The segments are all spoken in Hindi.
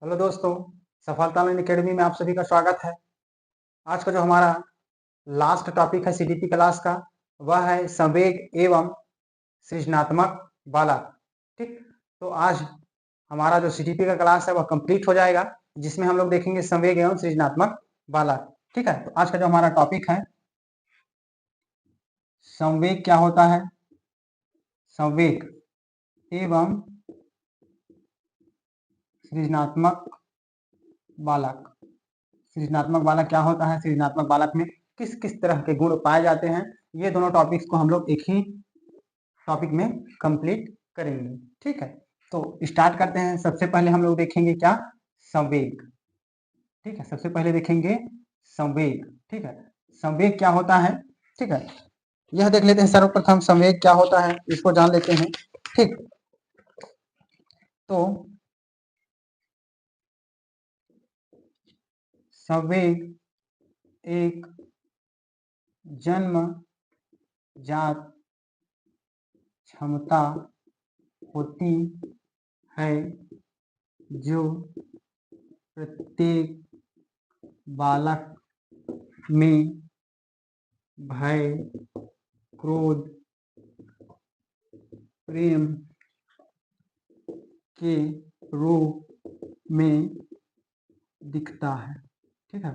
हेलो दोस्तों, सफलता लाइन एकेडमी में आप सभी का स्वागत है। आज का जो हमारा लास्ट टॉपिक है सीडीपी क्लास का, वह है संवेग एवं सृजनात्मक बालक। ठीक, तो आज हमारा जो सीडीपी का क्लास है वह कंप्लीट हो जाएगा, जिसमें हम लोग देखेंगे संवेग एवं सृजनात्मक बालक। ठीक है, तो आज का जो हमारा टॉपिक है संवेग क्या होता है, संवेग एवं सृजनात्मक बालक। सृजनात्मक बालक क्या होता है, सृजनात्मक बालक में किस किस तरह के गुण पाए जाते हैं, ये दोनों टॉपिक्स को हम लोग एक ही टॉपिक में कंप्लीट करेंगे। ठीक है, तो स्टार्ट करते हैं। सबसे पहले हम लोग देखेंगे क्या, संवेग। ठीक है, सबसे पहले देखेंगे संवेग। ठीक है, संवेग क्या होता है। ठीक है, यह देख लेते हैं। सर्वप्रथम संवेग क्या होता है इसको जान लेते हैं। ठीक, तो संवेग एक जन्मजात क्षमता होती है जो प्रत्येक बालक में भय, क्रोध, प्रेम के रूप में दिखता है। ठीक है,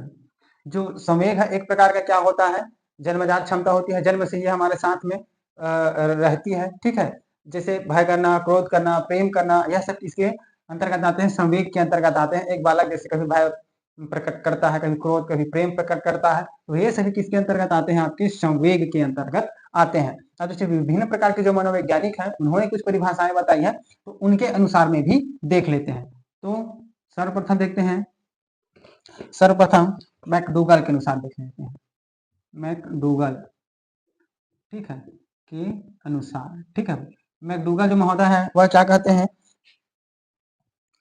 जो संवेग है एक प्रकार का क्या होता है, जन्मजात क्षमता होती है, जन्म से ही हमारे साथ में रहती है। ठीक है, जैसे भय करना, क्रोध करना, प्रेम करना, यह सब इसके अंतर्गत आते हैं, संवेग के अंतर्गत आते हैं। एक बालक जैसे कभी भय प्रकट करता है, कभी क्रोध, कभी प्रेम प्रकट करता है, तो ये सभी किसके अंतर्गत आते हैं, आपके संवेग के अंतर्गत आते हैं। अब जैसे विभिन्न प्रकार के जो मनोवैज्ञानिक हैं उन्होंने कुछ परिभाषाएं बताई है, तो उनके अनुसार में भी देख लेते हैं। तो सर्वप्रथम देखते हैं, सर्वप्रथम मैकडूगल के अनुसार देख लेते हैं। मैकडूगल, ठीक है, के अनुसार। ठीक है, मैकडूगल जो महोदय है वह क्या कहते हैं,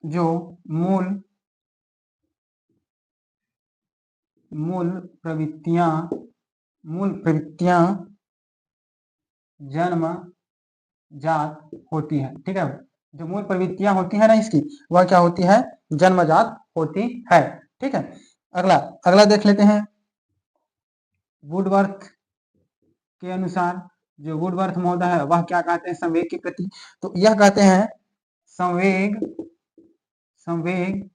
जो मूल प्रवृत्तियां जन्मजात होती है। ठीक है, जो मूल प्रवृत्तियां होती है ना इसकी, वह क्या होती है, जन्मजात होती है। ठीक है, अगला अगला देख लेते हैं वुडवर्थ के अनुसार। जो वुडवर्थ महोदय है वह क्या कहते हैं संवेग के प्रति, तो यह कहते हैं संवेग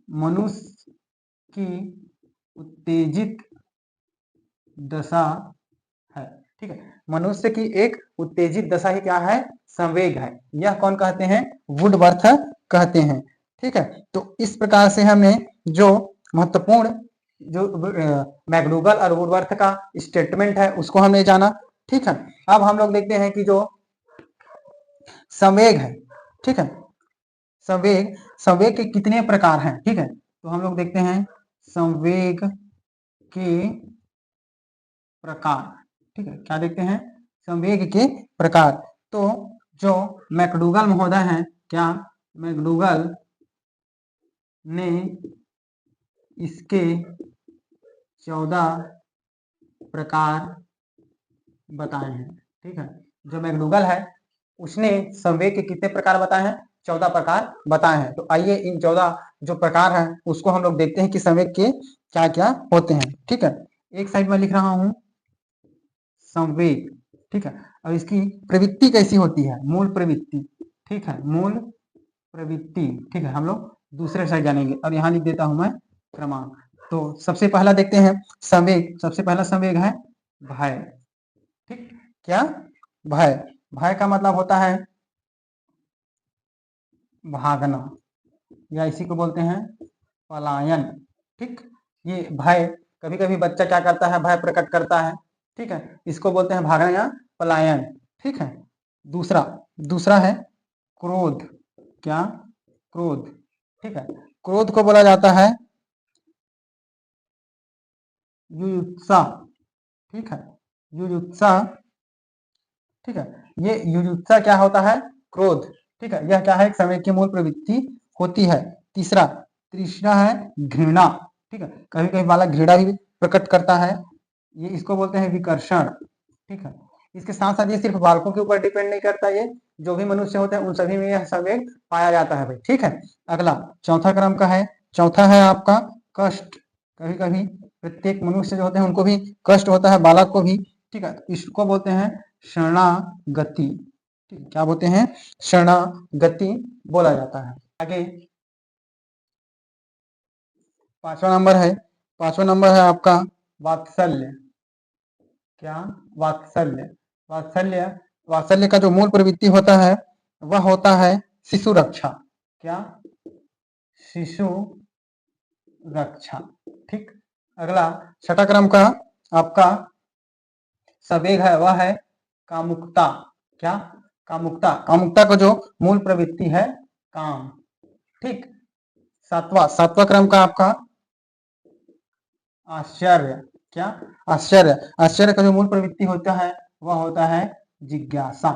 मनुष्य की उत्तेजित दशा है। ठीक है, मनुष्य की एक उत्तेजित दशा ही क्या है, संवेग है। यह कौन कहते हैं, वुडवर्थ कहते हैं। ठीक है, तो इस प्रकार से हमने जो महत्वपूर्ण जो मैकडूगल और वुडवर्थ का स्टेटमेंट है उसको हमने जाना। ठीक है, अब हम लोग देखते हैं कि जो संवेग है, ठीक है, संवेग के कितने प्रकार हैं। ठीक है, तो हम लोग देखते हैं संवेग के प्रकार। ठीक है, क्या देखते हैं, संवेग के प्रकार। तो जो मैकडूगल महोदय हैं, क्या मैकडूगल ने इसके 14 प्रकार बताए हैं। ठीक है, जो मैकडूगल है उसने संवेग के कितने प्रकार बताए हैं, 14 प्रकार बताए हैं। तो आइए इन 14 जो प्रकार हैं उसको हम लोग देखते हैं कि संवेग के क्या क्या होते हैं। ठीक है, एक साइड में लिख रहा हूं संवेग। ठीक है, और इसकी प्रवृत्ति कैसी होती है, मूल प्रवृत्ति। ठीक है, मूल प्रवृत्ति। ठीक है, हम लोग दूसरे साइड जानेंगे और यहाँ लिख देता हूं मैं क्रमांक। तो सबसे पहला देखते हैं संवेग, सबसे पहला संवेग है भय। ठीक, क्या, भय। भय का मतलब होता है भागना, या इसी को बोलते हैं पलायन। ठीक, ये भय, कभी कभी बच्चा क्या करता है, भय प्रकट करता है। ठीक है, इसको बोलते हैं भागना या पलायन। ठीक है, दूसरा दूसरा है क्रोध। क्या, क्रोध। ठीक है, क्रोध को बोला जाता है युयुत्सा। ठीक है, युयुत्सा। ठीक है, ये युयुत्सा क्या होता है, क्रोध। ठीक है, यह क्या है, एक संवेग की मूल प्रवृत्ति होती है। तीसरा है घृणा। ठीक है, कभी कभी बालक घृणा भी प्रकट करता है, ये इसको बोलते हैं विकर्षण। ठीक है, इसके साथ साथ ये सिर्फ बालकों के ऊपर डिपेंड नहीं करता, ये जो भी मनुष्य होते हैं उन सभी में यह संवेग पाया जाता है भाई। ठीक है, अगला चौथा क्रम का है, चौथा है आपका कष्ट। कभी कभी प्रत्येक मनुष्य जो होते हैं उनको भी कष्ट होता है, बालक को भी। ठीक है, इसको बोलते हैं शरणागति। ठीक, क्या बोलते हैं? शरणागति बोला जाता है। आगे पांचवा नंबर है आपका वात्सल्य। क्या? वात्सल्य। वात्सल्य वात्सल्य का जो मूल प्रवृत्ति होता है वह होता है शिशु रक्षा। क्या? शिशु रक्षा। ठीक, अगला छठा क्रम का आपका संवेग है वह है कामुकता। क्या? कामुकता। कामुकता का जो मूल प्रवृत्ति है काम। ठीक, सातवां क्रम का आपका आश्चर्य। क्या? आश्चर्य। आश्चर्य का जो मूल प्रवृत्ति होता है वह होता है जिज्ञासा।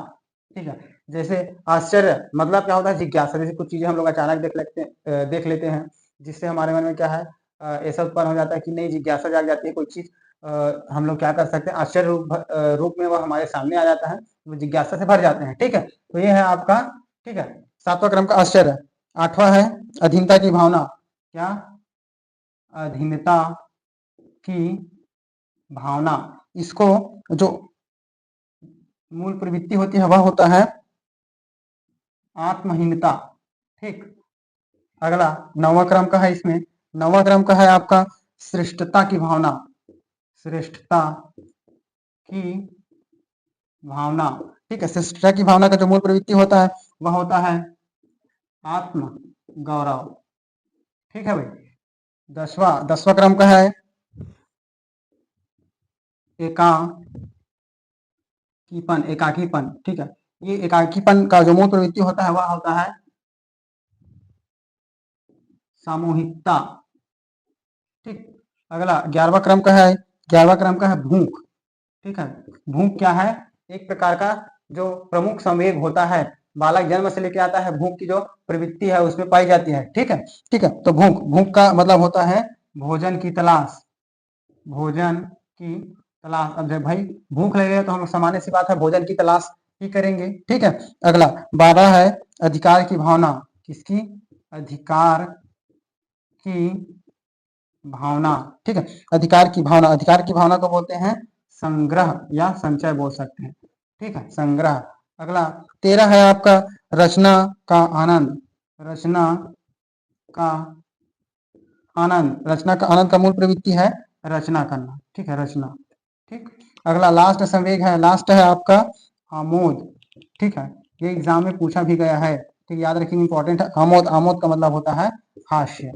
ठीक है, जैसे आश्चर्य मतलब क्या होता है? जिज्ञासा। जैसे कुछ चीजें हम लोग अचानक देख लेते हैं जिससे हमारे मन में क्या है ऐसा उत्पन्न हो जाता है कि नई जिज्ञासा जाग जाती है। कोई चीज हम लोग क्या कर सकते हैं, आश्चर्य रूप में वह हमारे सामने आ जाता है, वो जिज्ञासा से भर जाते हैं। ठीक है, तो ये है आपका, ठीक है, सातवां क्रम का आश्चर्य। आठवां है अधीनता की भावना। क्या? अधीनता की भावना। इसको जो मूल प्रवृत्ति होती है वह होता है आत्महीनता। ठीक, अगला नौवां क्रम का है, इसमें नौवां क्रम का है आपका श्रेष्ठता की भावना। श्रेष्ठता की भावना। ठीक है, श्रेष्ठता की भावना का जो मूल प्रवृत्ति होता है वह होता है आत्म गौरव। ठीक है भाई, दसवां क्रम का है एकाकीपन। ठीक है, ये एकाकीपन का जो मूल प्रवृत्ति होता है वह होता है सामूहिकता। ठीक, अगला 11वां क्रम का है भूख। ठीक है, भूख क्या है? एक प्रकार का जो प्रमुख संवेग होता है, बालक जन्म से लेके आता है, भूख की जो प्रवृत्ति है उसमें पाई जाती है। ठीक है, ठीक है, तो भूख का मतलब होता है भोजन की तलाश। भोजन की तलाश। अब जब भाई भूख लगे तो हम सामान्य सी बात है भोजन की तलाश ही करेंगे। ठीक है, अगला 12 है अधिकार की भावना। किसकी? अधिकार की भावना। ठीक है, अधिकार की भावना। अधिकार की भावना को बोलते हैं संग्रह या संचय बोल सकते हैं। ठीक है, संग्रह। अगला 13 है आपका रचना का आनंद। रचना का आनंद। रचना का आनंद का मूल प्रवृत्ति है रचना करना। ठीक है, रचना। ठीक, अगला लास्ट है आपका आमोद। ठीक है, ये एग्जाम में पूछा भी गया है। ठीक, याद रखिए, इंपॉर्टेंट है आमोद। आमोद का मतलब होता है हास्य।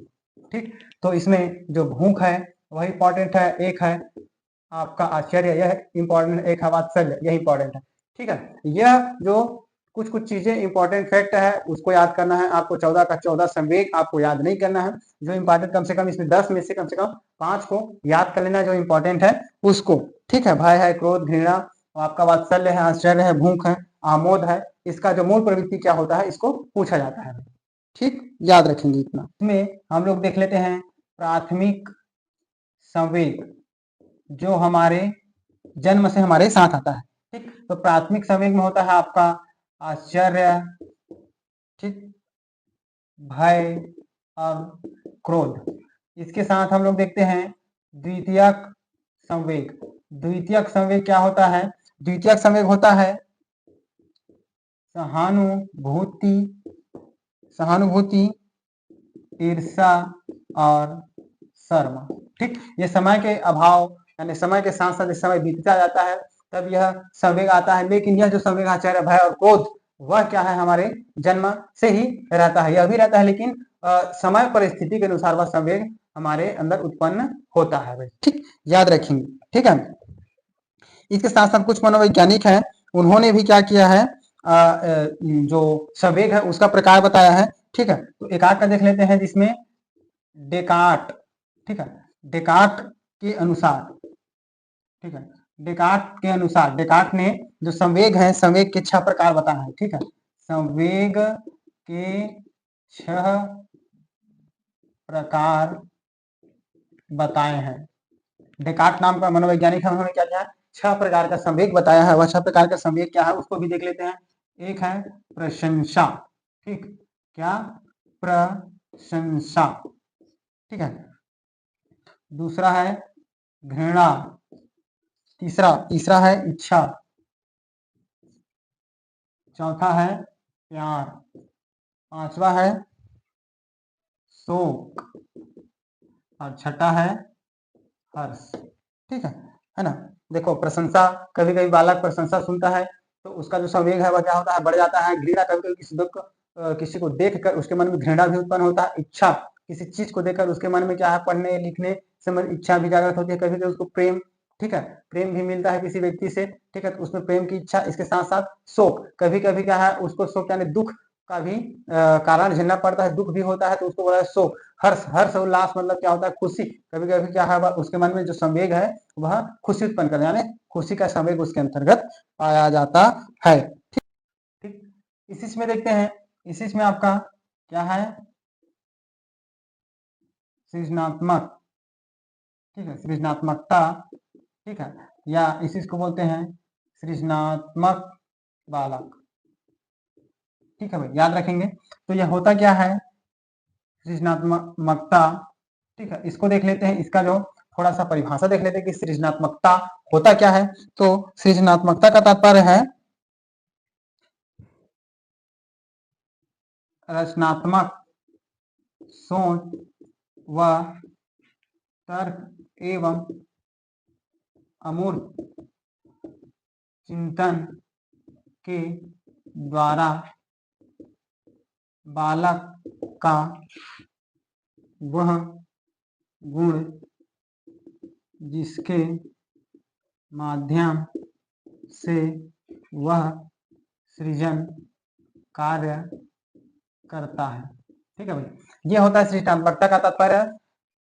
ठीक, तो इसमें जो भूख है वही इंपॉर्टेंट है, एक है आपका आश्चर्य, यह इंपॉर्टेंट, एक है वात्सल्य, यह इंपॉर्टेंट है। ठीक है, यह जो कुछ कुछ चीजें इंपॉर्टेंट फैक्ट है उसको याद करना है आपको। 14 का 14 संवेग आपको याद नहीं करना है। जो इंपॉर्टेंट कम से कम इसमें 10 में से कम 5 को याद कर लेना जो इंपॉर्टेंट है उसको। ठीक है, भय है, क्रोध, घृणा, आपका वात्सल्य है, आश्चर्य है, भूख है, आमोद है, इसका जो मूल प्रवृत्ति क्या होता है इसको पूछा जाता है। ठीक, याद रखेंगे इतना। इसमें हम लोग देख लेते हैं प्राथमिक संवेग जो हमारे जन्म से हमारे साथ आता है। ठीक, तो प्राथमिक संवेग में होता है आपका आश्चर्य, ठीक, भय और क्रोध। इसके साथ हम लोग देखते हैं द्वितीयक संवेग। द्वितीयक संवेग क्या होता है? द्वितीयक संवेग होता है सहानुभूति, ईर्ष्या और शर्म। ठीक, ये समय के अभाव यानी समय के साथ साथ समय बीतता जाता है तब यह संवेग आता है। लेकिन यह जो संवेग आश्चर्य, भय और क्रोध वह क्या है? हमारे जन्म से ही रहता है, यह भी रहता है, लेकिन समय परिस्थिति के अनुसार वह संवेग हमारे अंदर उत्पन्न होता है। ठीक, याद रखेंगे। ठीक है, इसके साथ साथ कुछ मनोवैज्ञानिक हैं, उन्होंने भी क्या किया है, जो संवेग है उसका प्रकार बताया है। ठीक है, तो एक आध का देख लेते हैं जिसमें डेकार्ट। ठीक है, डेकार्ट के अनुसार, ठीक है, डेकार्ट ने जो संवेग है, संवेग के 6 प्रकार बताए हैं। ठीक है, संवेग के 6 प्रकार बताए हैं। डेकार्ट नाम का मनोवैज्ञानिक है, उन्होंने क्या किया, छह प्रकार का संवेग बताया है, वह छह प्रकार का संवेग क्या है उसको भी देख लेते हैं। एक है प्रशंसा, ठीक, क्या, प्रशंसा, ठीक है। दूसरा है घृणा, तीसरा तीसरा है इच्छा, चौथा है प्यार, पांचवा है शोक, और छठा है हर्ष, ठीक है ना। देखो प्रशंसा, कभी कभी बालक प्रशंसा सुनता है तो उसका जो संवेग है वह क्या होता है, बढ़ जाता है। घृणा, कभी कभी किसी को देख कर उसके मन में घृणा भी उत्पन्न होता है। इच्छा, किसी चीज को देखकर उसके मन में क्या है, पढ़ने लिखने से इच्छा भी जागृत होती है। कभी कभी उसको प्रेम, ठीक है, प्रेम भी मिलता है किसी व्यक्ति से, ठीक है, तो उसमें प्रेम की इच्छा। इसके साथ साथ शोक, कभी कभी क्या है उसको शोक यानी दुख का भी कारण झेलना पड़ता है, दुख भी होता है तो उसको बोला है शोक। हर्ष, हर्ष उल्लास मतलब क्या होता है, खुशी। कभी कभी क्या है उसके मन में जो संवेग है वह खुशी उत्पन्न कर, यानी खुशी का संवेग उसके अंतर्गत पाया जाता है, ठीक। इसी में देखते हैं, इसी में आपका क्या है, सृजनात्मक, ठीक है, सृजनात्मकता, ठीक है, या इसी को बोलते हैं सृजनात्मक बालक, ठीक है भाई, याद रखेंगे। तो यह होता क्या है सृजनात्मकता, ठीक है। इसको देख लेते हैं, इसका जो थोड़ा सा परिभाषा देख लेते हैं कि सृजनात्मकता होता क्या है। तो सृजनात्मकता का तात्पर्य है रचनात्मक सोच व तर्क एवं अमूर्त चिंतन के द्वारा बालक का वह गुण जिसके माध्यम से वह सृजन कार्य करता है, ठीक है भाई। ये होता है सृजनात्मकता का तात्पर्य,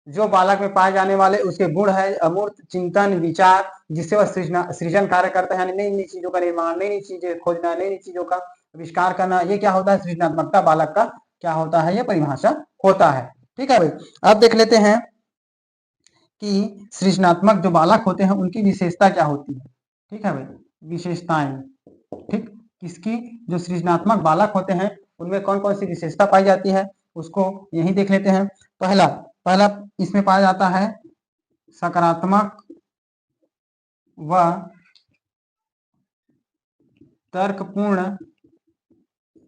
जो बालक में पाए जाने वाले उसके गुण है, अमूर्त चिंतन विचार, जिससे वह सृजन कार्य करता है, नई नई चीजों का निर्माण, नई नई चीजें खोजना, नई नई चीजों का आविष्कार करना। ये क्या होता है सृजनात्मकता बालक का क्या होता है, ये परिभाषा होता है, ठीक है भाई। अब देख लेते हैं कि सृजनात्मक जो बालक होते हैं उनकी विशेषता क्या होती है, ठीक है भाई, विशेषताएं, ठीक। किसकी, जो सृजनात्मक बालक होते हैं उनमें कौन कौन सी विशेषता पाई जाती है उसको यही देख लेते हैं। पहला पहला इसमें पाया जाता है सकारात्मक व तर्कपूर्ण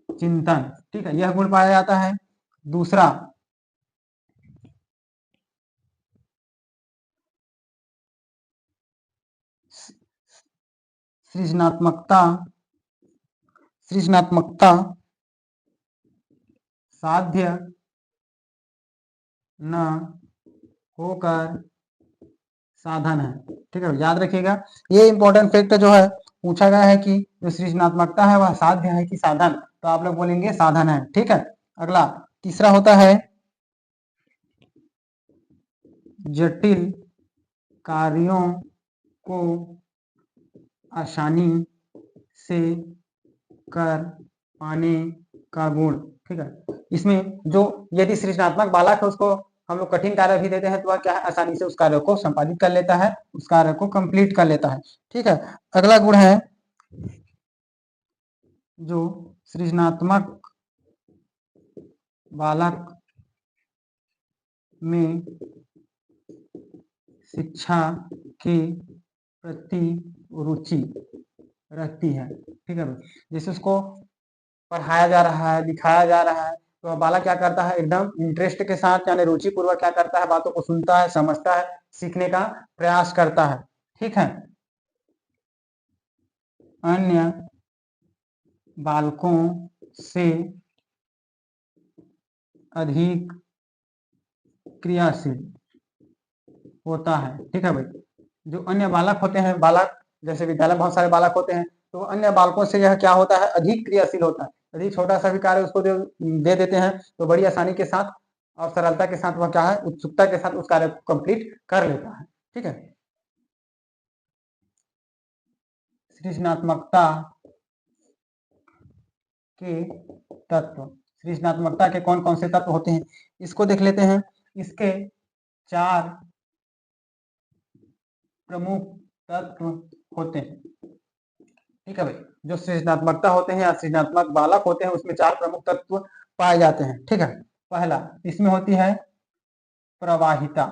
चिंतन, ठीक है, यह गुण पाया जाता है। दूसरा सृजनात्मकता, सृजनात्मकता साध्य न होकर साधन है, ठीक है, याद रखिएगा। ये इंपॉर्टेंट फैक्ट जो है पूछा गया है कि जो सृजनात्मकता है वह साध्य है कि साधन, तो आप लोग बोलेंगे साधन है, ठीक है। अगला तीसरा होता है जटिल कार्यों को आसानी से कर पाने का गुण, ठीक है। इसमें जो यदि सृजनात्मक बालक है उसको हम लोग कठिन कार्य भी देते हैं तो वह क्या है आसानी से उस कार्य को संपादित कर लेता है, उस कार्य को कंप्लीट कर लेता है, ठीक है। अगला गुण है जो सृजनात्मक बालक में शिक्षा के प्रति रुचि रहती है, ठीक है। जैसे उसको पढ़ाया जा रहा है, दिखाया जा रहा है, तो बालक क्या करता है एकदम इंटरेस्ट के साथ यानी रुचि पूर्वक क्या करता है, बातों को सुनता है, समझता है, सीखने का प्रयास करता है, ठीक है। अन्य बालकों से अधिक क्रियाशील होता है, ठीक है भाई। जो अन्य बालक होते हैं, बालक जैसे विद्यालय में बहुत सारे बालक होते हैं, तो अन्य बालकों से यह क्या होता है अधिक क्रियाशील होता है। यदि छोटा सा भी कार्य उसको दे देते हैं तो बड़ी आसानी के साथ और सरलता के साथ वह क्या है उत्सुकता के साथ उस कार्य को कंप्लीट कर लेता है, ठीक है। सृजनात्मकता के तत्व, सृजनात्मकता के कौन कौन से तत्व होते हैं इसको देख लेते हैं। इसके चार प्रमुख तत्व होते हैं। ठीक है भाई, जो सृजनात्मकता होते हैं या सृजनात्मक बालक होते हैं उसमें 4 प्रमुख तत्व पाए जाते हैं। ठीक है, पहला इसमें होती है प्रवाहिता।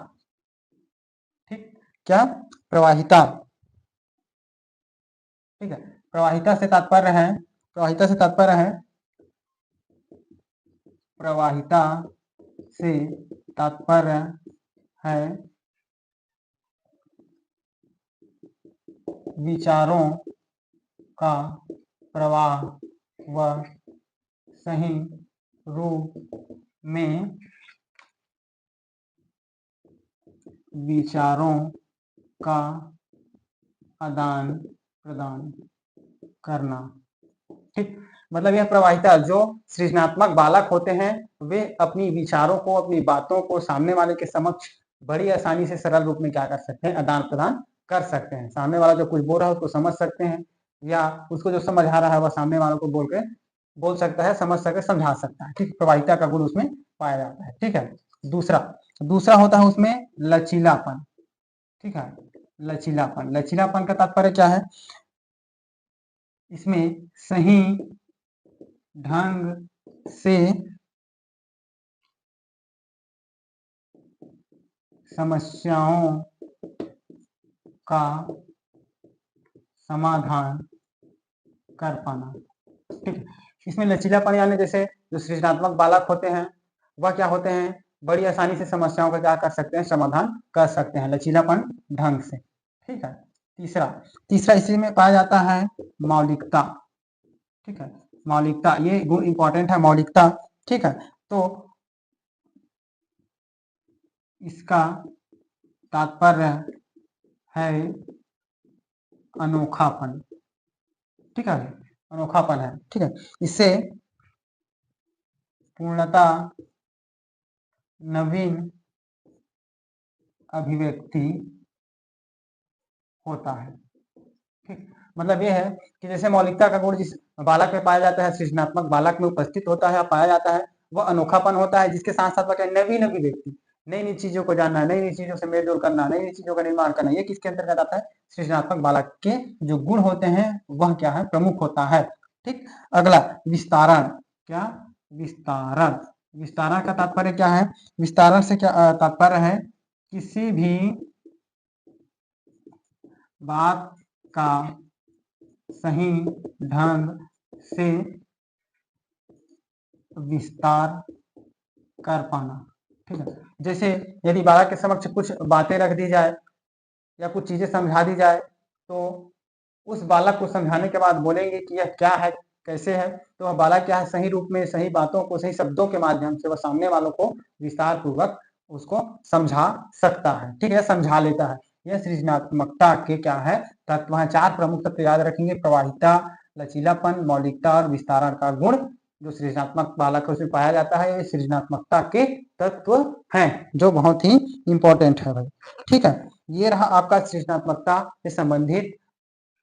ठीक, क्या? प्रवाहिता। ठीक है, प्रवाहिता से तात्पर्य है, प्रवाहिता से तात्पर्य है, प्रवाहिता से तात्पर्य है विचारों का प्रवाह व सही रूप में विचारों का आदान प्रदान करना। ठीक, मतलब यह प्रवाहिता, जो सृजनात्मक बालक होते हैं वे अपनी विचारों को, अपनी बातों को सामने वाले के समक्ष बड़ी आसानी से सरल रूप में क्या कर सकते हैं, आदान प्रदान कर सकते हैं। सामने वाला जो कुछ बोल रहा है उसको समझ सकते हैं, या उसको जो समझ आ रहा है वह सामने वालों को बोल सकता है, समझ सके, समझा सकता है। ठीक, प्रवाहिता का गुण उसमें पाया जाता है। ठीक है, दूसरा होता है उसमें लचीलापन। ठीक है, लचीलापन, लचीलापन का तात्पर्य क्या है? इसमें सही ढंग से समस्याओं का समाधान कर पाना। ठीक है, इसमें लचीलापन यानी जैसे जो सृजनात्मक बालक होते हैं वह क्या होते हैं, बड़ी आसानी से समस्याओं का क्या कर सकते हैं, समाधान कर सकते हैं, लचीलापन ढंग से। ठीक है, तीसरा इसी में पाया जाता है मौलिकता। ठीक है, मौलिकता, ये गुण इंपॉर्टेंट है, मौलिकता। ठीक है, तो इसका तात्पर्य है अनोखापन। ठीक है, अनोखापन है। ठीक है, इससे पूर्णता, नवीन अभिव्यक्ति होता है। ठीक, मतलब ये है कि जैसे मौलिकता का गुण जिस बालक में पाया जाता है, सृजनात्मक बालक में उपस्थित होता है, पाया जाता है, वह अनोखापन होता है, जिसके साथ साथ क्या, नवीन अभिव्यक्ति, नई नई चीजों को जानना, नई नई चीजों से मेल जोल करना, नई नई चीजों का निर्माण करना, ये किसके अंतर्गत आता है, सृजनात्मक बालक के जो गुण होते हैं वह क्या है, प्रमुख होता है। ठीक, अगला विस्तारण। क्या? विस्तारण। विस्तारण का तात्पर्य क्या है? विस्तारण से क्या तात्पर्य है, किसी भी बात का सही ढंग से विस्तार कर पाना। ठीक है, जैसे यदि बालक के समक्ष कुछ बातें रख दी जाए या कुछ चीजें समझा दी जाए, तो उस बालक को समझाने के बाद बोलेंगे कि यह क्या है, कैसे है, तो वह बालक क्या है, सही रूप में, सही बातों को, सही शब्दों के माध्यम से वह सामने वालों को विस्तार पूर्वक उसको समझा सकता है। ठीक है, समझा लेता है। यह सृजनात्मकता के क्या है, तत्व है। 4 प्रमुख तत्व याद रखेंगे, प्रवाहिता, लचीलापन, मौलिकता और विस्तारण का गुण जो सृजनात्मक बालक उसमें पाया जाता है, ये सृजनात्मकता के तत्व हैं, जो बहुत ही इंपॉर्टेंट है भाई। ठीक है, ये रहा आपका सृजनात्मकता से संबंधित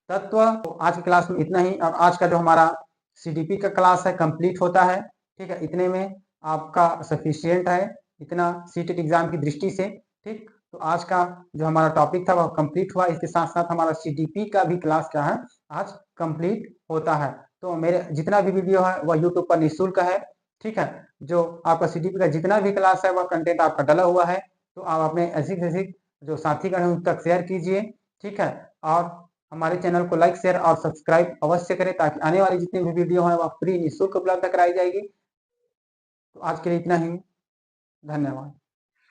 तत्व। तो आज की क्लास में इतना ही। अब आज का जो हमारा सीडीपी का क्लास है कंप्लीट होता है। ठीक है, इतने में आपका सफिशियंट है, इतना सीटेट एग्जाम की दृष्टि से। ठीक, तो आज का जो हमारा टॉपिक था वह कंप्लीट हुआ। इसके साथ साथ हमारा सीडीपी का भी क्लास क्या है, आज कंप्लीट होता है। तो मेरे जितना भी वीडियो है वह यूट्यूब पर निःशुल्क है। ठीक है, जो आपका सीडीपी का जितना भी क्लास है वह कंटेंट आपका डला हुआ है, तो आप अपने ऐसी जो साथीगण हैं उन तक शेयर कीजिए। ठीक है, और हमारे चैनल को लाइक, शेयर और सब्सक्राइब अवश्य करें, ताकि आने वाली जितनी भी वीडियो है वह फ्री निःशुल्क उपलब्ध कराई जाएगी। तो आज के लिए इतना ही, धन्यवाद।